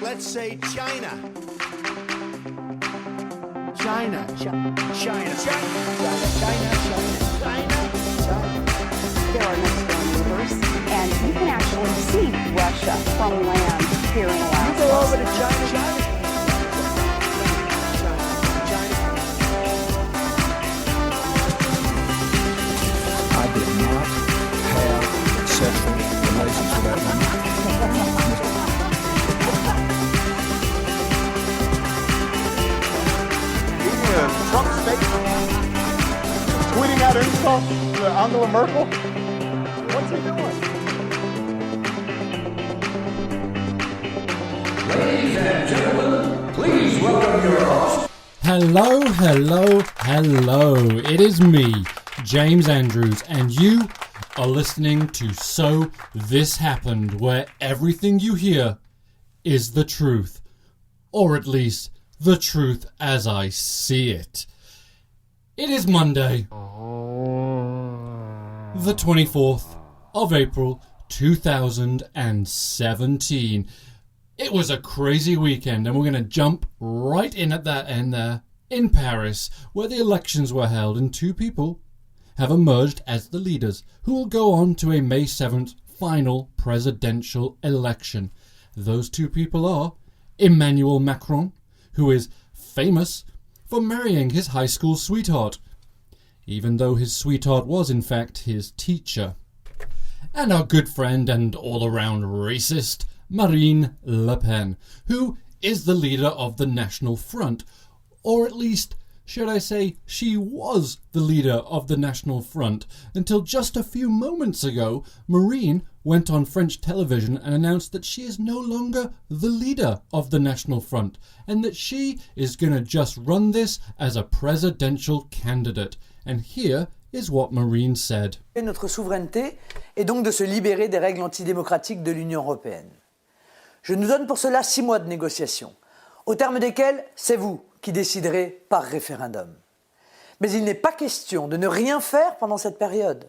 Let's say China. China. China. China. There are next door neighbors, and you can actually see Russia from land here in Alaska. You go over to China. I did not have sexual relations with that woman. Trump's statement, tweeting out insults to Angela Merkel. What's he doing? Ladies and gentlemen, please welcome your host. Hello. It is me, James Andrews, and you are listening to So This Happened, where everything you hear is the truth. Or at least, the truth as I see it. It is Monday, the 24th of April, 2017. It was a crazy weekend, and we're going to jump right in at that end there, in Paris, where the elections were held, and two people have emerged as the leaders, who will go on to a May 7th final presidential election. Those two people are Emmanuel Macron, who is famous for marrying his high school sweetheart, even though his sweetheart was in fact his teacher, and our good friend and all-around racist Marine Le Pen, who is the leader of the National Front, or at least, should I say, she was the leader of the National Front until just a few moments ago. Marine went on French television and announced that she is no longer the leader of the National Front and that she is going to just run this as a presidential candidate. And here is what Marine said. Notre souveraineté est donc de se libérer des règles antidémocratiques de l'Union européenne. Je nous donne pour cela 6 mois de négociations, au terme desquels c'est vous qui déciderez par référendum. Mais il n'est pas question de ne rien faire pendant cette période.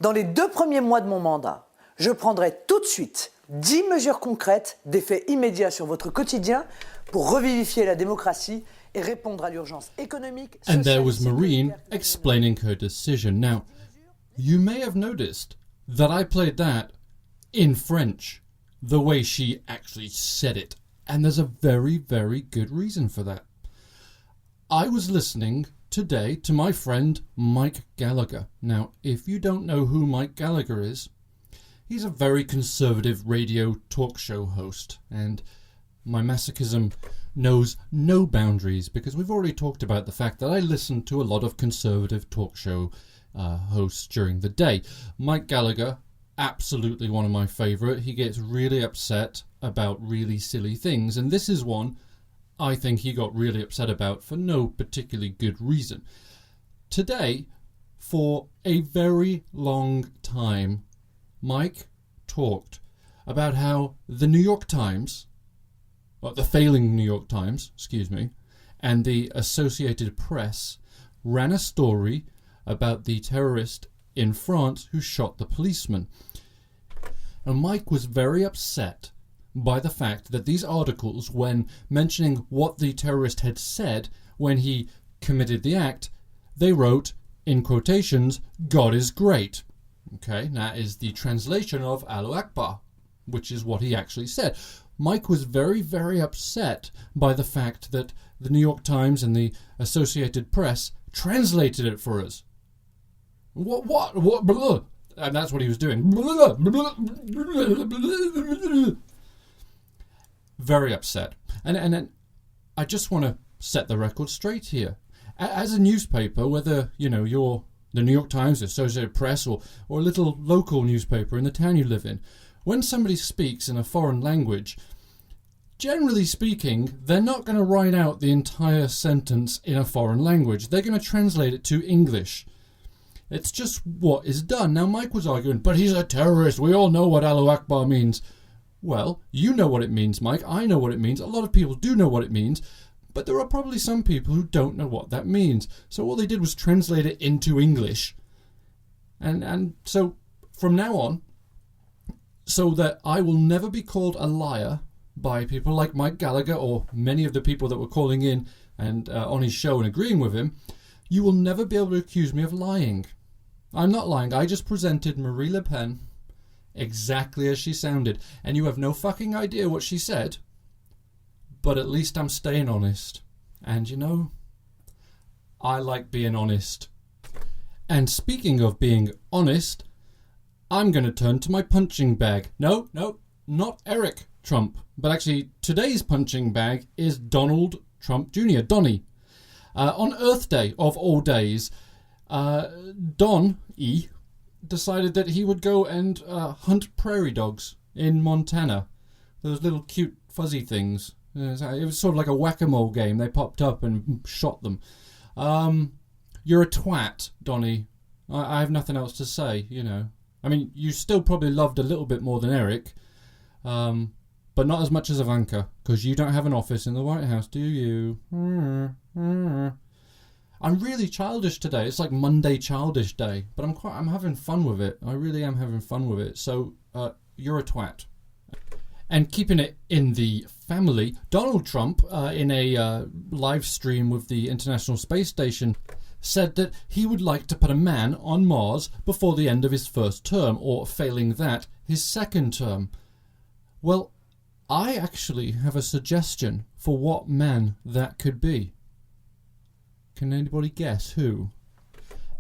Dans les 2 premiers mois de mon mandat, je prendrai tout de suite 10 mesures concrètes d'effet immédiat sur votre quotidien pour revivifier la démocratie et répondre à l'urgence économique, sociale, And there was Marine explaining her decision. Now, you may have noticed that I played that in French, the way she actually said it. And there's a very, very good reason for that. I was listening today to my friend Mike Gallagher. Now, if you don't know who Mike Gallagher is, he's a very conservative radio talk show host, and my masochism knows no boundaries because we've already talked about the fact that I listen to a lot of conservative talk show hosts during the day. Mike Gallagher, absolutely one of my favourite. He gets really upset about really silly things, and this is one I think he got really upset about for no particularly good reason. Today, for a very long time, Mike talked about how the New York Times, the failing New York Times, and the Associated Press ran a story about the terrorist in France who shot the policeman. And Mike was very upset by the fact that these articles, when mentioning what the terrorist had said when he committed the act, they wrote, in quotations, "God is great." Okay, that is the translation of Allahu Akbar, which is what he actually said. Mike was very, very upset by the fact that the New York Times and the Associated Press translated it for us. What, blah. And that's what he was doing. Very upset. And I just want to set the record straight here. As a newspaper, whether, you're the New York Times, the Associated Press, or a little local newspaper in the town you live in, when somebody speaks in a foreign language, generally speaking, they're not going to write out the entire sentence in a foreign language. They're going to translate it to English. It's just what is done. Now, Mike was arguing, but he's a terrorist. We all know what Allahu Akbar means. Well, you know what it means, Mike. I know what it means. A lot of people do know what it means. But there are probably some people who don't know what that means. So all they did was translate it into English. And so from now on, so that I will never be called a liar by people like Mike Gallagher or many of the people that were calling in and on his show and agreeing with him. You will never be able to accuse me of lying. I'm not lying. I just presented Marie Le Pen exactly as she sounded, and you have no fucking idea what she said, but at least I'm staying honest. And you know, I like being honest. And speaking of being honest, I'm going to turn to my punching bag. No, not Eric Trump, but actually today's punching bag is Donald Trump Jr., Donnie. On Earth Day, of all days, Don E. decided that he would go and hunt prairie dogs in Montana. Those little cute fuzzy things. It was sort of like a whack-a-mole game. They popped up and shot them. You're a twat, Donnie. I have nothing else to say, you know. I mean, you still probably loved a little bit more than Eric, but not as much as Ivanka, because you don't have an office in the White House, do you? I'm really childish today. It's like Monday Childish Day, but I'm having fun with it. I really am having fun with it. So, you're a twat. And keeping it in the family, Donald Trump, in a live stream with the International Space Station, said that he would like to put a man on Mars before the end of his first term, or failing that, his second term. Well, I actually have a suggestion for what man that could be. Can anybody guess who?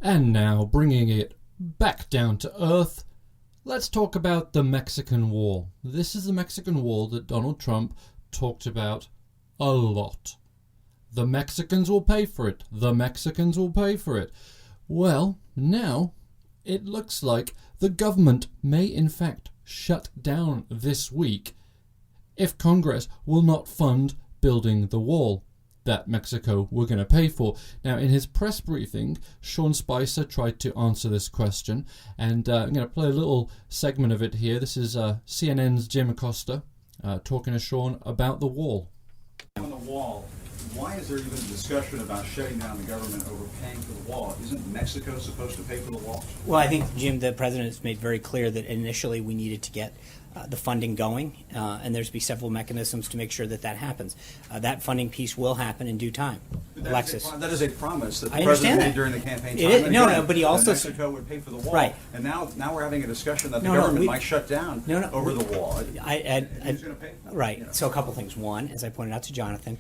And now, bringing it back down to earth, let's talk about the Mexican Wall. This is the Mexican Wall that Donald Trump talked about a lot. The Mexicans will pay for it. The Mexicans will pay for it. Well, now it looks like the government may in fact shut down this week if Congress will not fund building the wall that Mexico were going to pay for. Now, in his press briefing, Sean Spicer tried to answer this question, and I'm going to play a little segment of it here. This is CNN's Jim Acosta talking to Sean about the wall. On the wall, why is there even a discussion about shutting down the government over paying for the wall? Isn't Mexico supposed to pay for the wall? Well, I think, Jim, the president has made very clear that initially we needed to get the funding going, and there's be several mechanisms to make sure that that happens. That funding piece will happen in due time. Alexis. That is a promise that the I president understand made that. during the campaign It time. is, no, but he also Mexico would pay for the wall. Right. And now we're having a discussion that the No, government we- might shut down over the wall. Who's going to pay for it? Right. You know? So a couple things. One, as I pointed out to Jonathan,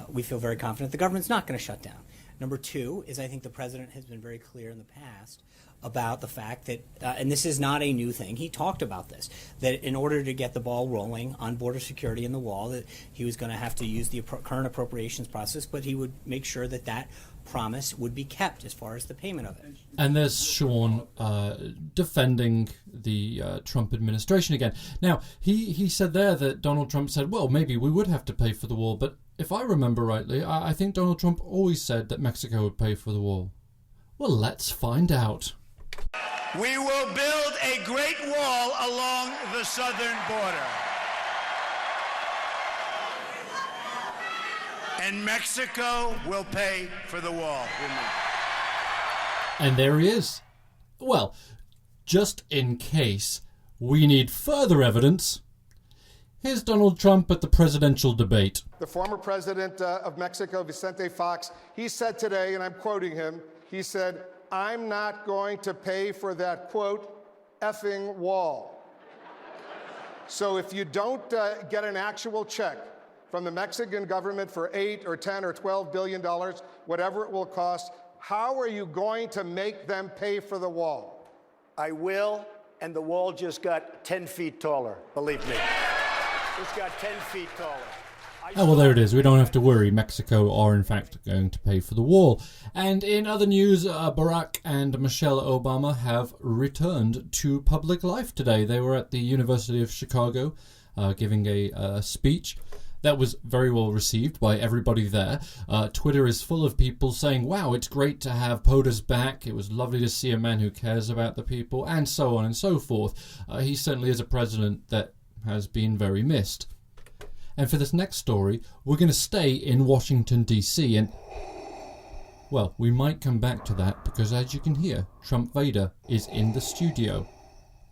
we feel very confident the government's not going to shut down. Number two is I think the president has been very clear in the past about the fact that, and this is not a new thing, he talked about this, that in order to get the ball rolling on border security and the wall, that he was going to have to use the current appropriations process, but he would make sure that that promise would be kept as far as the payment of it. And there's Sean defending the Trump administration again. Now, he said there that Donald Trump said, well, maybe we would have to pay for the wall, but if I remember rightly, I think Donald Trump always said that Mexico would pay for the wall. Well, let's find out. We will build a great wall along the southern border. And Mexico will pay for the wall. And there he is. Well, just in case we need further evidence, here's Donald Trump at the presidential debate. The former president of Mexico, Vicente Fox, he said today, and I'm quoting him, he said, "I'm not going to pay for that, quote, effing wall." So if you don't get an actual check from the Mexican government for $8 or $10 or $12 billion, whatever it will cost, how are you going to make them pay for the wall? I will, and the wall just got 10 feet taller, believe me. It's got 10 feet taller. Oh, well, there it is. We don't have to worry. Mexico are, in fact, going to pay for the wall. And in other news, Barack and Michelle Obama have returned to public life today. They were at the University of Chicago giving a speech that was very well received by everybody there. Twitter is full of people saying, wow, it's great to have POTUS back. It was lovely to see a man who cares about the people, and so on and so forth. He certainly is a president that has been very missed. And for this next story, we're going to stay in Washington, D.C. And, well, we might come back to that because, as you can hear, Trump Vader is in the studio.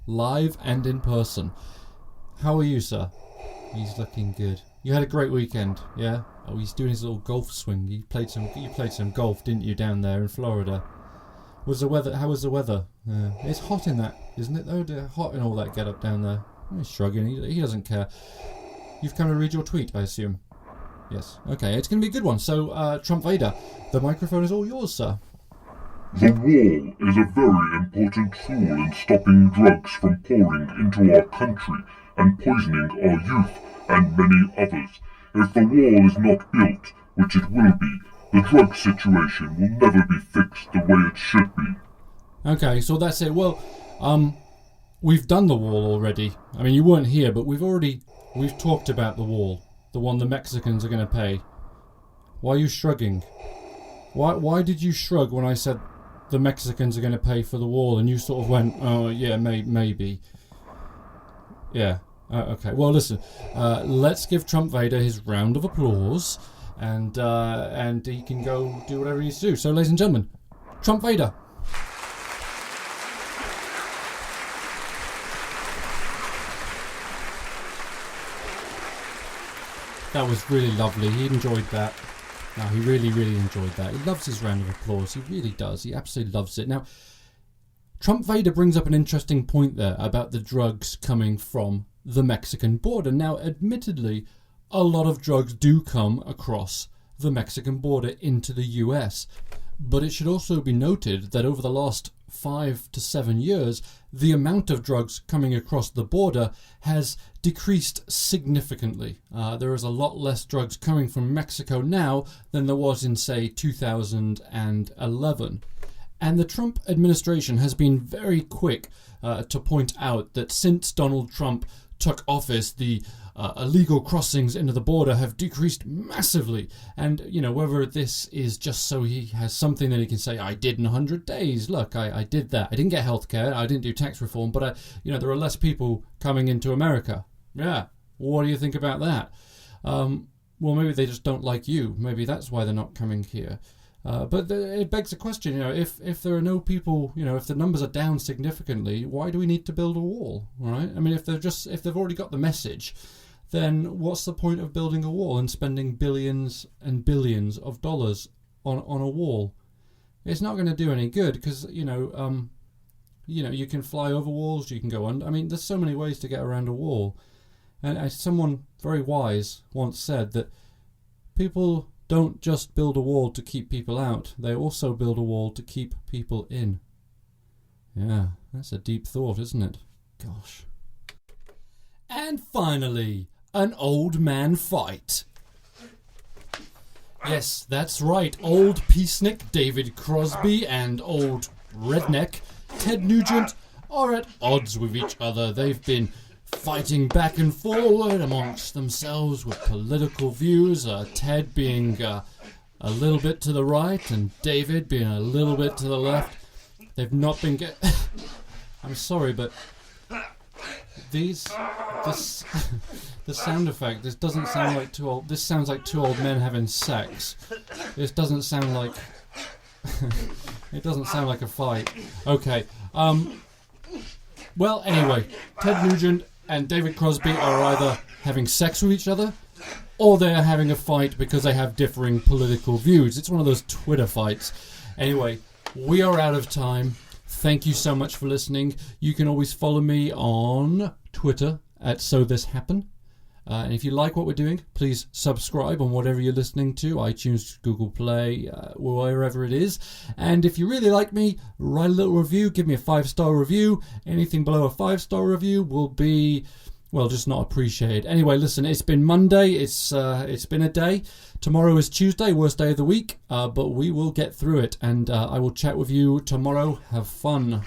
live and in person. How are you, sir? He's looking good. You had a great weekend, yeah? Oh, he's doing his little golf swing. You played some golf, didn't you, down there in Florida? How was the weather? It's hot in that, isn't it, though? Hot in all that get-up down there. He's shrugging. He doesn't care. You've come to read your tweet, I assume. Yes. Okay, it's going to be a good one. So, Trump Vader, the microphone is all yours, sir. The wall is a very important tool in stopping drugs from pouring into our country and poisoning our youth and many others. If the wall is not built, which it will be, the drug situation will never be fixed the way it should be. Okay, so that's it. Well, we've done the wall already. I mean, you weren't here, but we've talked about the wall. The one the Mexicans are going to pay. Why are you shrugging? Why did you shrug when I said the Mexicans are going to pay for the wall, and you sort of went, oh yeah, maybe. Yeah. Okay. Well, listen. Let's give Trump Vader his round of applause, and he can go do whatever he needs to do. So, ladies and gentlemen, Trump Vader. That was really lovely. He enjoyed that. No, he really, really enjoyed that. He loves his round of applause. He really does. He absolutely loves it. Now, Trump Vader brings up an interesting point there about the drugs coming from the Mexican border. Now, admittedly, a lot of drugs do come across the Mexican border into the US. But it should also be noted that over the last 5 to 7 years, the amount of drugs coming across the border has decreased significantly. There is a lot less drugs coming from Mexico now than there was in, say, 2011. And the Trump administration has been very quick to point out that since Donald Trump took office, the illegal crossings into the border have decreased massively. And, you know, whether this is just so he has something that he can say, I did in 100 days. Look, I did that. I didn't get healthcare. I didn't do tax reform. But, there are less people coming into America. Yeah. What do you think about that? Well, maybe they just don't like you. Maybe that's why they're not coming here. But it begs the question, if there are no people, if the numbers are down significantly, why do we need to build a wall, right? I mean, if they've already got the message, then what's the point of building a wall and spending billions and billions of dollars on a wall? It's not going to do any good because, you can fly over walls, you can go under. I mean, there's so many ways to get around a wall. And as someone very wise once said that people don't just build a wall to keep people out, they also build a wall to keep people in. Yeah, that's a deep thought, isn't it? Gosh. And finally, an old man fight. Yes, that's right, old peacenik David Crosby and old redneck Ted Nugent are at odds with each other. They've been fighting back and forward amongst themselves with political views, Ted being a little bit to the right and David being a little bit to the left. They've not been I'm sorry, but the sound effect, this doesn't sound like this sounds like two old men having sex. This doesn't sound like it doesn't sound like a fight. Okay. Well, anyway, Ted Nugent and David Crosby are either having sex with each other or they're having a fight because they have differing political views. It's one of those Twitter fights. Anyway, we are out of time. Thank you so much for listening. You can always follow me on Twitter at SoThisHappen. And if you like what we're doing, please subscribe on whatever you're listening to, iTunes, Google Play, wherever it is. And if you really like me, write a little review, give me a 5-star review. Anything below a 5-star review will be, well, just not appreciated. Anyway, listen, it's been Monday, it's been a day. Tomorrow is Tuesday, worst day of the week, but we will get through it. And I will chat with you tomorrow. Have fun.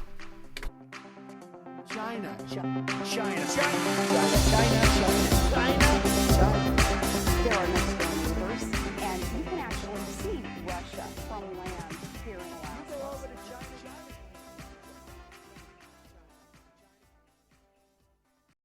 China, China, China, China, China, China, China.